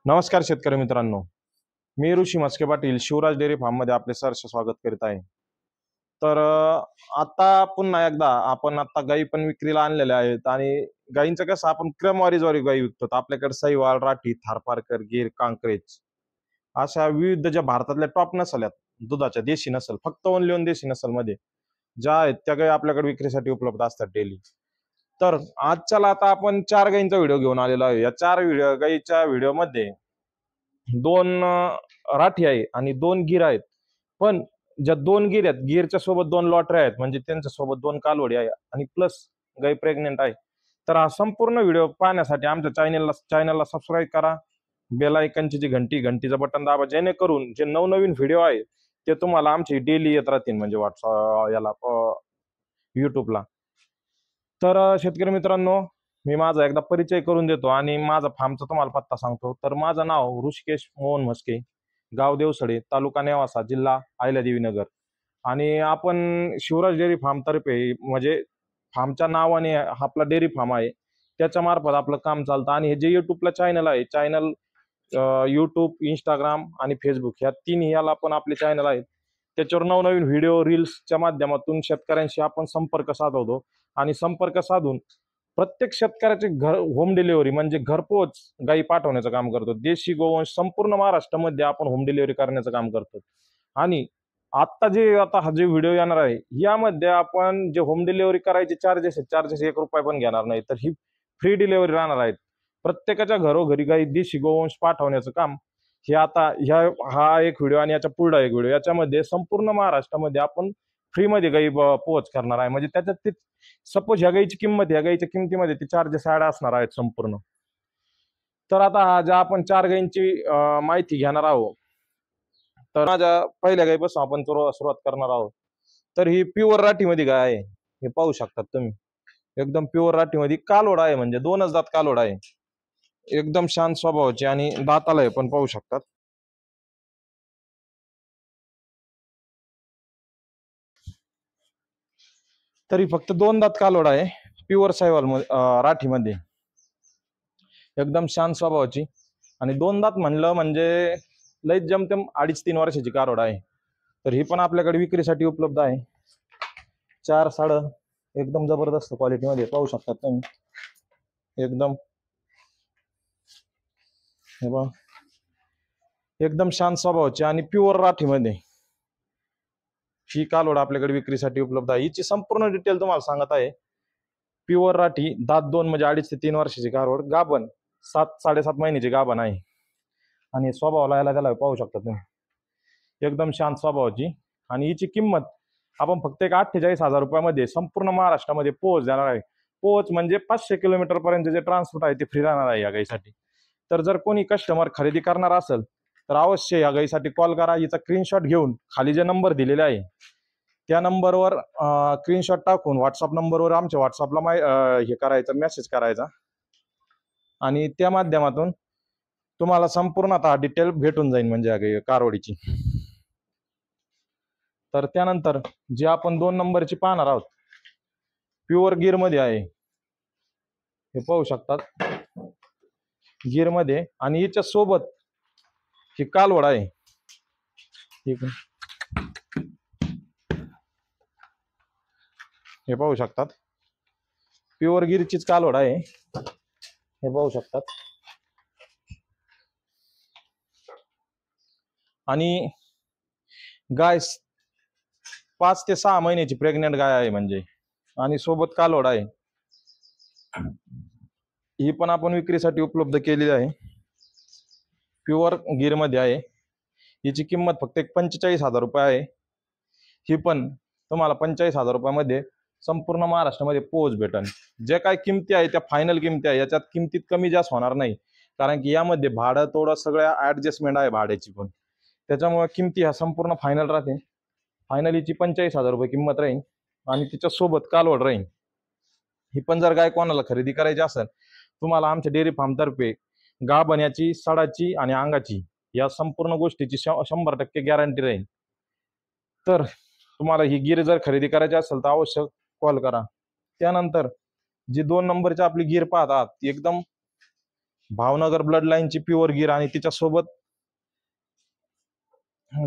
नमस्कार शेतकरी मित्रांनो, मी ऋषी मस्के पाटील शिवराज डेअरी फार्ममध्ये आपले सहर्ष स्वागत करीत आहे. तर आता पुन्हा एकदा आपण आता गायी पण विक्रीला आणलेल्या आहेत आणि गायींचं कसं आपण क्रमवारीद्वारे गायी विकतो. आपल्याकडे सहीवाल, राठी, थारपारकर, गीर, कांक्रेज अशा विविध ज्या भारतातल्या टॉप नसल आहेत दुधाच्या देशी नसल, फक्त ओनली ओन देशी नसलमध्ये ज्या आहेत त्या गायी आपल्याकडे विक्रीसाठी उपलब्ध असतात डेली. तर आजच्याला आता आपण 4 गायींचा व्हिडिओ घेऊन आलेलो आहे. या 4 गायीच्या व्हिडिओमध्ये 2 राठी आहे आणि 2 गीर आहेत. पण ज्या 2 गीर आहेत, गीरच्या सोबत 2 लॉटऱ्या आहेत, म्हणजे त्यांच्या सोबत 2 कालवडी आहे आणि प्लस गाय प्रेग्नेंट आहे. तर हा संपूर्ण व्हिडिओ पाहण्यासाठी आमच्या चॅनलला सबस्क्राईब करा. बेल आयकॉनची जी घंटीचं बटन दाबा, जेणेकरून जे नवनवीन व्हिडिओ आहे ते तुम्हाला आमचे डेली येत राहतील, म्हणजे युट्यूबला. तर शेतकरी मित्रांनो, मी माझा एकदा परिचय करून देतो आणि माझा फार्मचा तुम्हाला पत्ता सांगतो. तर माझं नाव ऋषिकेश मोहन म्हस्के, गाव देवसडे, तालुका नेवासा, जिल्हा अहिल्यादेवीनगर. आणि आपण शिवराज डेअरी फार्म तर्फे, म्हणजे फार्मच्या नावाने आपला डेअरी फार्म आहे, त्याच्या मार्फत आपलं काम चालतं. आणि हे जे युट्यूबला चॅनल आहे, युट्यूब, इंस्टाग्राम आणि फेसबुक ह्या तिन्ही याला पण आपले चॅनल आहेत. त्याच्यावर नवनवीन व्हिडिओ रील्सच्या माध्यमातून शेतकऱ्यांशी आपण संपर्क साधवतो आणि संपर्क साधून प्रत्येक शेतकऱ्याचे घर होम डिलिव्हरी, म्हणजे घरपोच गायी पाठवण्याचं काम करतो. देशी गोवंश संपूर्ण महाराष्ट्रामध्ये आपण होम डिलिव्हरी करण्याचं काम करतो. आणि आता हा जे व्हिडिओ येणार आहे यामध्ये आपण जे होम डिलिव्हरी करायचे चार्जेस 1 रुपया पण घेणार नाही. तर ही फ्री डिलिव्हरी राहणार आहेत. प्रत्येकाच्या घरोघरी गाई देशी गोवंश पाठवण्याचं काम हे आता हा एक व्हिडिओ आणि याच्या पुढला एक व्हिडिओ, याच्यामध्ये संपूर्ण महाराष्ट्रामध्ये आपण फ्रीमध्ये गाई पोच करणार आहे. म्हणजे त्याच्यात ते सपोज ह्या गाईच्या किमतीमध्ये ते चार्जेस ऍड असणार आहेत संपूर्ण. तर आता ज्या आपण 4 गायींची माहिती घेणार आहोत, तर माझ्या पहिल्या गायीपासून आपण सुरुवात करणार आहोत. तर ही प्युअर राठीमध्ये गाय आहे, हे पाहू शकतात तुम्ही. एकदम प्युअर राठीमध्ये कालोड आहे, म्हणजे 2च दात कालोड आहे. एकदम शांत स्वभावाची आणि दाताला आहे पण पाहू शकतात. तरी फक्त 2 दात कालोड आहे, प्युअर सायवाल राठीमध्ये. एकदम शांत स्वभावाची आणि 2 दात म्हणलं म्हणजे लईच जमतेम 2.5-3 वर्षाची कारोड आहे. तर ही पण आपल्याकडे विक्रीसाठी उपलब्ध आहे. 4 साड एकदम जबरदस्त क्वालिटीमध्ये पाहू शकतात तुम्ही. एकदम हे बघा, एकदम शांत स्वभावाची आणि प्युअर राठीमध्ये ही कालोड आपल्याकडे विक्रीसाठी उपलब्ध आहे. हिची संपूर्ण डिटेल तुम्हाला सांगत आहे. प्युअर राठी, दात 2, म्हणजे 2.5 ते 3 वर्षाची कारोड, गाभण 7-7.5 महिन्याची गाभण आहे. आणि स्वभावाला याला त्याला पाहू शकता तुम्ही, एकदम शांत स्वभावाची. आणि हिची किंमत आपण फक्त एक 48,000 रुपयामध्ये संपूर्ण महाराष्ट्रामध्ये पोहोच देणार आहे. पोहोच म्हणजे 500 किलोमीटर पर्यंत जे ट्रान्सपोर्ट आहे ते फ्री राहणार आहे या गाईसाठी. तर जर कोणी कस्टमर खरेदी करणार असेल तर अवश्य या गाईसाठी कॉल करा. हिचा स्क्रीनशॉट घेऊन खाली जे नंबर दिलेले आहे त्या नंबरवर स्क्रीनशॉट टाकून व्हॉट्सअप नंबरवर आमच्या व्हॉट्सअपला हे करायचा, मेसेज करायचा आणि त्या माध्यमातून तुम्हाला संपूर्ण आता डिटेल भेटून जाईल, म्हणजे कारवडीची. तर त्यानंतर जे आपण 2 नंबरची पाहणार आहोत, प्युअर गिर मध्ये आहे, हे पाहू शकतात, गिर मध्ये. आणि याच्या सोबत ही कालवड आहे, हे पाहू शकतात, प्युअर गिरचीच कालवड आहे, हे पाहू शकतात. आणि गाय 5 ते 6 महिन्याची प्रेग्नेंट गाय आहे, म्हणजे. आणि सोबत कालवड आहे. ही पण आपण विक्रीसाठी उपलब्ध केलेली आहे, प्युअर गिर मध्ये आहे. हिची किंमत फक्त 45,000 रुपये आहे. ही पण तुम्हाला 45,000 रुपयामध्ये संपूर्ण महाराष्ट्रामध्ये पोच भेटन. जे काय किमती आहे त्या फायनल किमती आहे, याच्यात किमतीत कमी जास्त होणार नाही, कारण की यामध्ये भाडं थोडं सगळ्या ऍडजस्टमेंट आहे भाड्याची पण. त्याच्यामुळे किमती ह्या संपूर्ण फायनल राहते. फायनलीची 45,000 रुपये किंमत राहील आणि तिच्या सोबत कालवड राहील. ही पण जर गाय कोणाला खरेदी करायची असेल, तुम्हाला आमच्या डेअरी फार्म तर्फे गाभण्याची, सडाची आणि अंगाची या संपूर्ण गोष्टीची 100% गॅरंटी राहील. तर तुम्हाला ही गिर जर खरेदी करायची असेल तर अवश्य कॉल करा. त्यानंतर जी 2 नंबरची आपली गिर पाहतात, एकदम भावनगर ब्लड लाईनची प्युअर गिर आणि तिच्यासोबत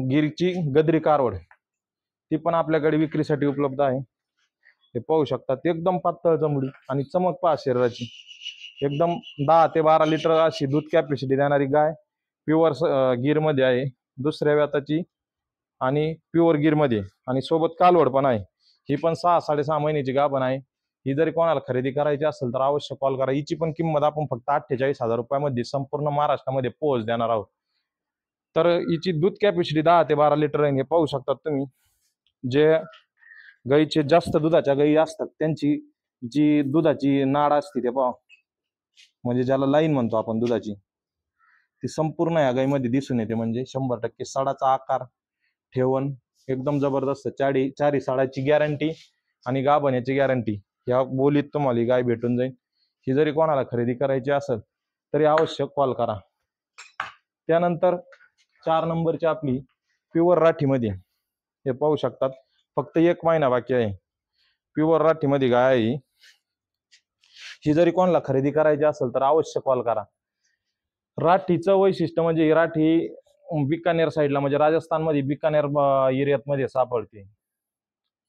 गिरची गदरी कारवड ती पण आपल्याकडे विक्रीसाठी उपलब्ध आहे. हे पाहू शकतात एकदम पातळ चमडी आणि चमक पहा शरीराची. एकदम 10 ते 12 लिटर अशी दूध कॅपॅसिटी देणारी गाय प्युअर गिर मध्ये आहे, दुसऱ्या व्याताची आणि प्युअर गिर मध्ये, आणि सोबत कालवड पण आहे. ही पण 6-6.5 महिन्याची गाभण आहे. ही जरी कोणाला खरेदी करायची असेल तर अवश्य कॉल करा. हिची पण किंमत आपण फक्त 48,000 रुपयामध्ये संपूर्ण महाराष्ट्रामध्ये पोहोच देणार आहोत. तर हिची दूध कॅपॅसिटी 10 ते 12 लिटर आहे. हे पाहू शकतात तुम्ही. जे गाईचे जास्त दुधाच्या गाई असतात त्यांची जी दुधाची नाड असते ते पहा, म्हणजे ज्याला लाईन म्हणतो आपण दुधाची, ती संपूर्ण या गाईमध्ये दिसून येते. म्हणजे 100% साडाचा आकार, ठेवण एकदम जबरदस्त, चारी साडाची गॅरंटी आणि गाभण्याची गॅरंटी या बोलीत तुम्हाला ही गाय भेटून जाईल. ही जरी कोणाला खरेदी करायची असेल तरी अवश्य कॉल करा. त्यानंतर 4 नंबरची आपली प्युअर राठीमध्ये, हे पाहू शकतात, फक्त 1 महिना बाकी आहे. प्युअर राठीमध्ये गाय आहे ही जरी कोणाला खरेदी करायची असेल तर अवश्य कॉल करा. राठीचं वैशिष्ट्य म्हणजे ही राठी बिकानेर साईडला म्हणजे राजस्थानमध्ये बिकानेर एरियात मध्ये सापडते.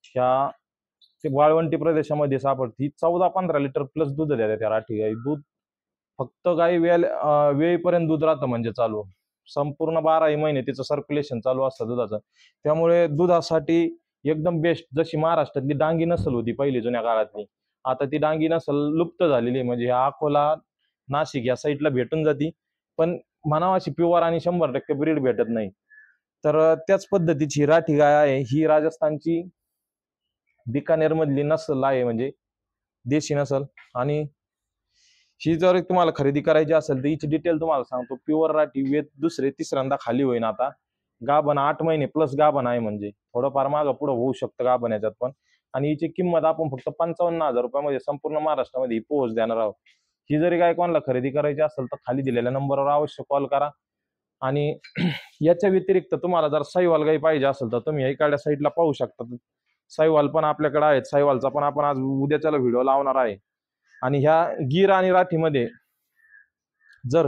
ह्या ते वाळवंटी प्रदेशामध्ये सापडते. ही 14-15 लिटर प्लस दूध देते त्या राठी गाई. दूध फक्त गाई वेळेपर्यंत दूध राहतं म्हणजे चालू, संपूर्ण 12 महिने तिचं सर्क्युलेशन चालू असतं दुधाचं. त्यामुळे दुधासाठी एकदम बेस्ट. जशी महाराष्ट्रातली डांगी नसल होती पहिली जुन्या काळातली, आता ती डांगी नसल लुप्त झालेली, म्हणजे अकोला नाशिक या साईडला भेटून जाती, पण म्हणावं अशी प्युअर आणि 100% ब्रीड भेटत नाही. तर त्याच पद्धतीची राठी गाय आहे ही. राजस्थानची बिकानेर मधली नसल आहे, म्हणजे देशी नसल. आणि ही जर तुम्हाला खरेदी करायची असेल तर हिची डिटेल तुम्हाला सांगतो. प्युअर राठी, वेत तिसऱ्यांदा खाली होईन आता. गाभण 8 महिने प्लस गाभण आहे, म्हणजे थोडंफार मागं पुढं होऊ शकतं गाभण याच्यात पण. आणि हिची किंमत आपण फक्त 55,000 रुपयामध्ये संपूर्ण महाराष्ट्रामध्ये पोहोच देणार आहोत. ही जरी काय कोणाला खरेदी करायची असेल तर खाली दिलेल्या नंबरवर अवश्य कॉल करा. आणि याच्या व्यतिरिक्त तुम्हाला जर साईवाल गाई पाहिजे असेल तर तुम्ही इकडच्या साईडला पाहू शकता. साईवाल पण आपल्याकडे आहेत. साईवालचा पण आपण आज उद्याच्याला व्हिडिओ लावणार आहे. आणि ह्या गिर आणि राठीमध्ये जर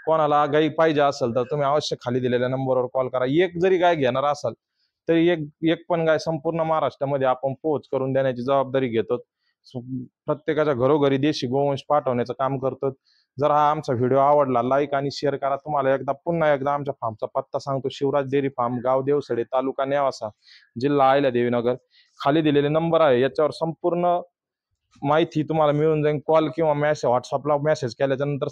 कोणाला गाई पाहिजे असेल तर तुम्ही अवश्य खाली दिलेल्या नंबरवर कॉल करा. एक जरी गाय घेणार असाल तरी एक पण गाय संपूर्ण महाराष्ट्रामध्ये आपण पोहोच करून देण्याची जबाबदारी घेतो. प्रत्येकाच्या घरोघरी देशी गोवंश पाठवण्याचं काम करतो. जर हा आमचा व्हिडिओ आवडला लाईक आणि शेअर करा. तुम्हाला पुन्हा एकदा आमच्या फार्मचा पत्ता सांगतो. शिवराज डेअरी फार्म, गाव देवसडे, तालुका नेवासा, जिल्हा अहिल्यादेवीनगर. खाली दिलेले नंबर आहे, याच्यावर संपूर्ण माहिती तुम्हाला मिळून जाईल. कॉल किंवा मेसेज, व्हॉट्सअपला मेसेज केल्याच्या नंतर